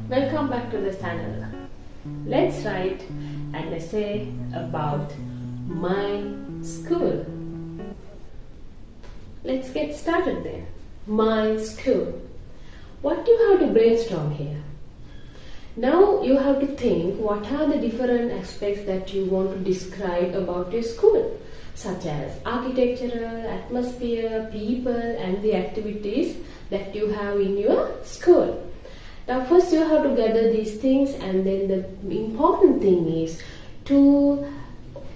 Welcome back to the channel. Let's write an essay about my school. Let's get started then. My school. What do you have to brainstorm here? Now you have to think what are the different aspects that you want to describe about your school, such as architectural, atmosphere, people and the activities that you have in your school. Now first you have to gather these things, and then the important thing is to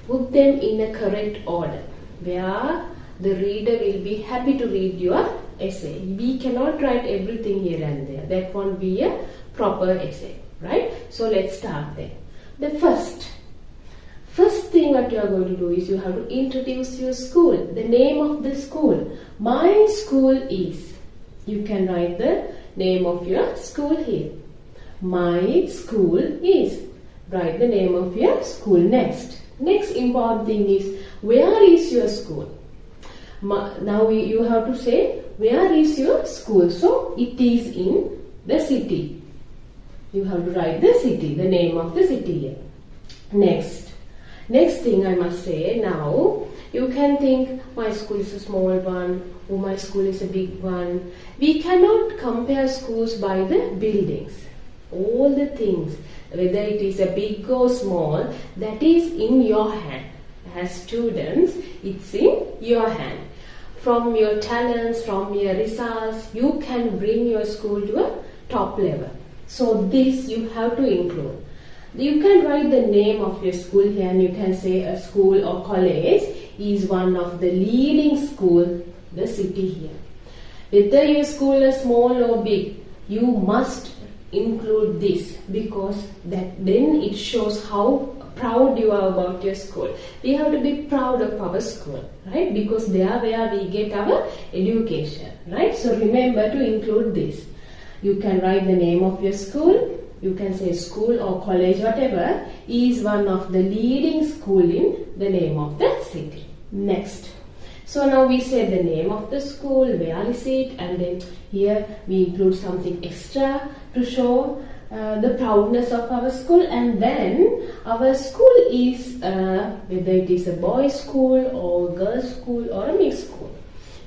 put them in a correct order where the reader will be happy to read your essay. We cannot write everything here and there. That won't be a proper essay, right? So let's start there. The first thing what you are going to do is you have to introduce your school, the name of the school. My school is. You can write the name of your school here. My school is. Write the name of your school next. Next important thing is, where is your school? Now you have to say, where is your school? So it is in the city. You have to write the city, the name of the city here. Next thing I must say, now you can think my school is a small one or my school is a big one. We cannot compare schools by the buildings. All the things, whether it is a big or small, that is in your hand. As students, it's in your hand. From your talents, from your results, you can bring your school to a top level. So this you have to include. You can write the name of your school here, and you can say a school or college is one of the leading school, the city here. Whether your school is small or big, you must include this, because then it shows how proud you are about your school. We have to be proud of our school, right? Because they are where we get our education, right? So remember to include this. You can write the name of your school. You can say school or college, whatever, is one of the leading school in the name of the city. Next. So now we say the name of the school, where is it, and then here we include something extra to show the proudness of our school. And then our school is, whether it is a boys' school or girls' school or a mixed school.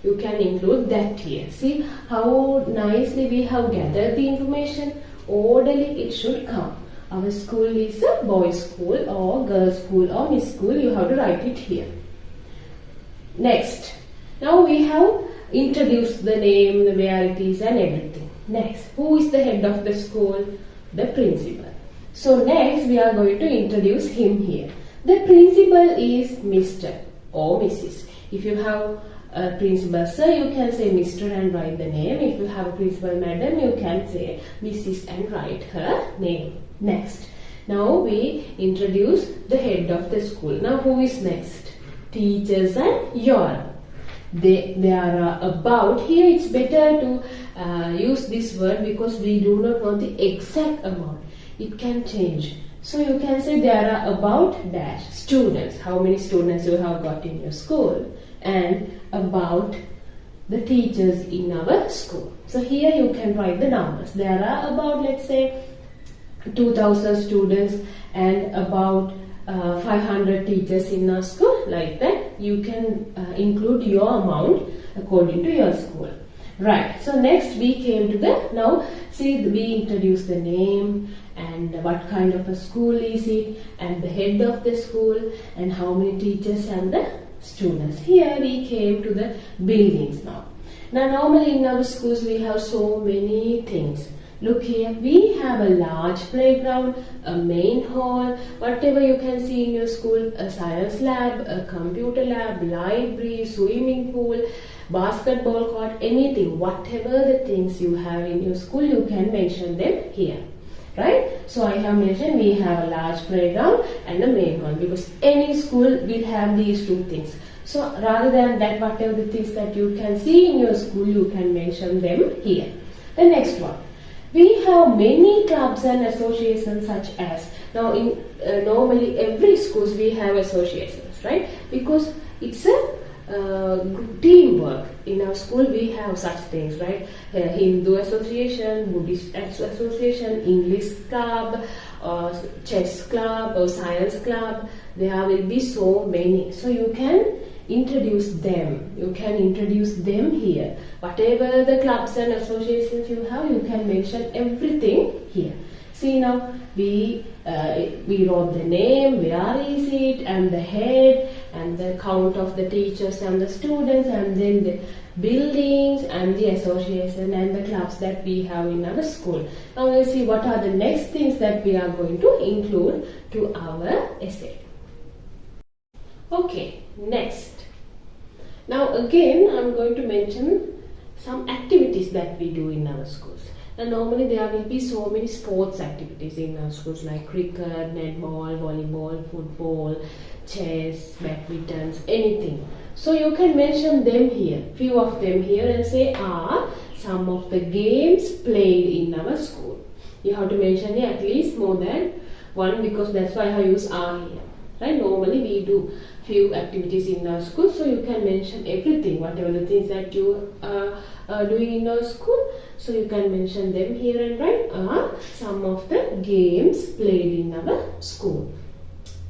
You can include that here. See how nicely we have gathered the information. Orderly it should come. Our school is a boys' school or girls' school or mixed school. You have to write it here. Next. Now we have introduced the name, where it is and everything. Next. Who is the head of the school? The principal. So next we are going to introduce him here. The principal is Mr. or Mrs. If you have a principal sir, you can say Mr. and write the name. If you have a principal madam, you can say Mrs. and write her name. Next. Now we introduce the head of the school. Now who is next? Teachers and your. There are about. Here it's better to use this word because we do not know the exact amount. It can change. So you can say there are about dash students. How many students you have got in your school, and about the teachers in our school. So here you can write the numbers. There are about, let's say, 2000 students and about 500 teachers in our school. Like that you can include your amount according to your school. Right. So next we came to the, now see we introduced the name and what kind of a school is it, and the head of the school, and how many teachers and the students. Here we came to the buildings now. Now normally in our schools we have so many things. Look here, we have a large playground, a main hall, whatever you can see in your school, a science lab, a computer lab, library, swimming pool, basketball court, anything, whatever the things you have in your school, you can mention them here. Right? So I have mentioned we have a large playground and a main hall, because any school will have these two things. So rather than that, whatever the things that you can see in your school, you can mention them here. The next one. We have many clubs and associations, such as, now in normally every schools we have associations, right? Because it's a teamwork. In our school we have such things, right? Hindu association, Buddhist association, English club, chess club or science club. There will be so many. So you can introduce them. You can introduce them here. Whatever the clubs and associations you have, you can mention everything here. See now, we wrote the name, where is it, and the head, and the count of the teachers and the students, and then the buildings and the association and the clubs that we have in our school. Now we'll see what are the next things that we are going to include to our essay. Okay, next. Now again, I'm going to mention some activities that we do in our schools. And normally there will be so many sports activities in our schools like cricket, netball, volleyball, football, chess, badminton, anything. So you can mention them here, few of them here, and say are some of the games played in our school. You have to mention here at least more than one, because that's why I use are here. Right? Normally we do few activities in our school, so you can mention everything, whatever the things that you are doing in our school. So you can mention them here and write are some of the games played in our school.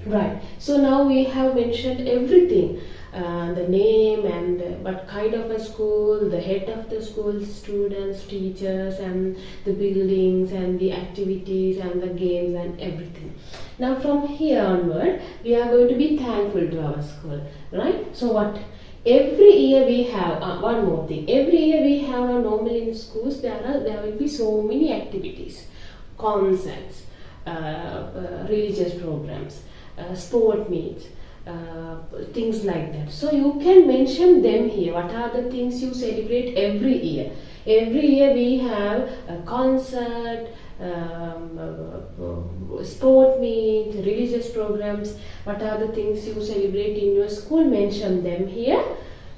Right. So now we have mentioned everything. The name and what kind of a school, the head of the school, students, teachers, and the buildings and the activities and the games and everything. Now from here onward, we are going to be thankful to our school, right? So what? Every year we have one more thing. Every year we have normally in schools there will be so many activities, concerts, religious programs, sport meets. Things like that. So you can mention them here. What are the things you celebrate every year? Every year we have a concert, sport meet, religious programs. What are the things you celebrate in your school? Mention them here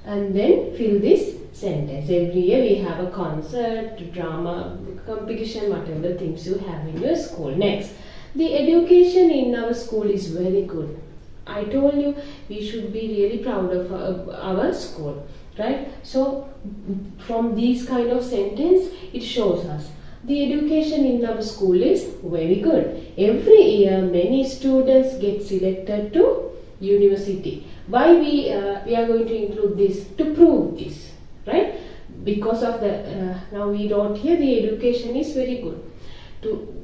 and then fill this sentence. Every year we have a concert, drama, competition, whatever the things you have in your school. Next, the education in our school is very good. I told you we should be really proud of our school, right? So from these kind of sentence, it shows us the education in our school is very good. Every year many students get selected to university. Why we are going to include this? To prove this, right? Because of the now we wrote here the education is very good.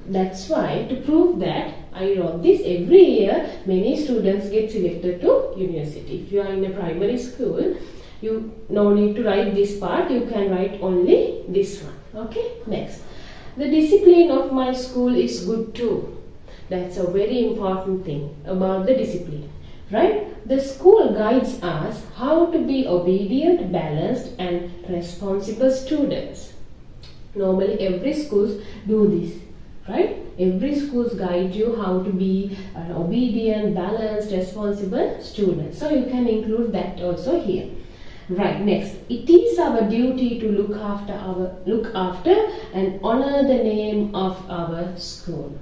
That's why, to prove that, I wrote this. Every year many students get selected to university. If you are in a primary school, you no need to write this part, you can write only this one. Okay, next. The discipline of my school is good too. That's a very important thing about the discipline, right? The school guides us how to be obedient, balanced and responsible students. Normally every schools do this, right? Every schools guide you how to be an obedient, balanced, responsible student. So you can include that also here. Right, next. It is our duty to look after and honor the name of our school.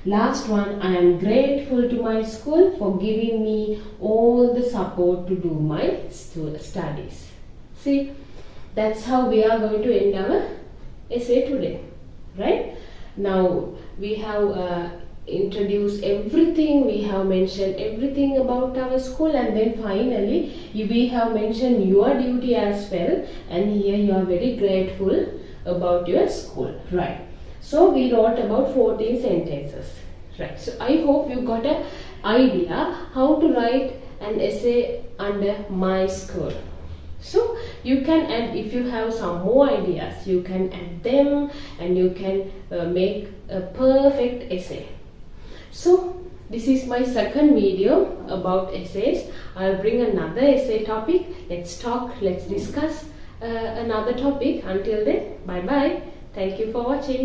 Last one, I am grateful to my school for giving me all the support to do my studies. See, that's how we are going to end our essay today, right? Now we have introduced everything, we have mentioned everything about our school, and then finally we have mentioned your duty as well, and here you are very grateful about your school, right? So we wrote about 14 sentences, right? So I hope you got an idea how to write an essay under my school. So you can add, if you have some more ideas, you can add them and you can make a perfect essay. So this is my second video about essays. I'll bring another essay topic. Let's talk, let's discuss another topic. Until then, bye bye. Thank you for watching.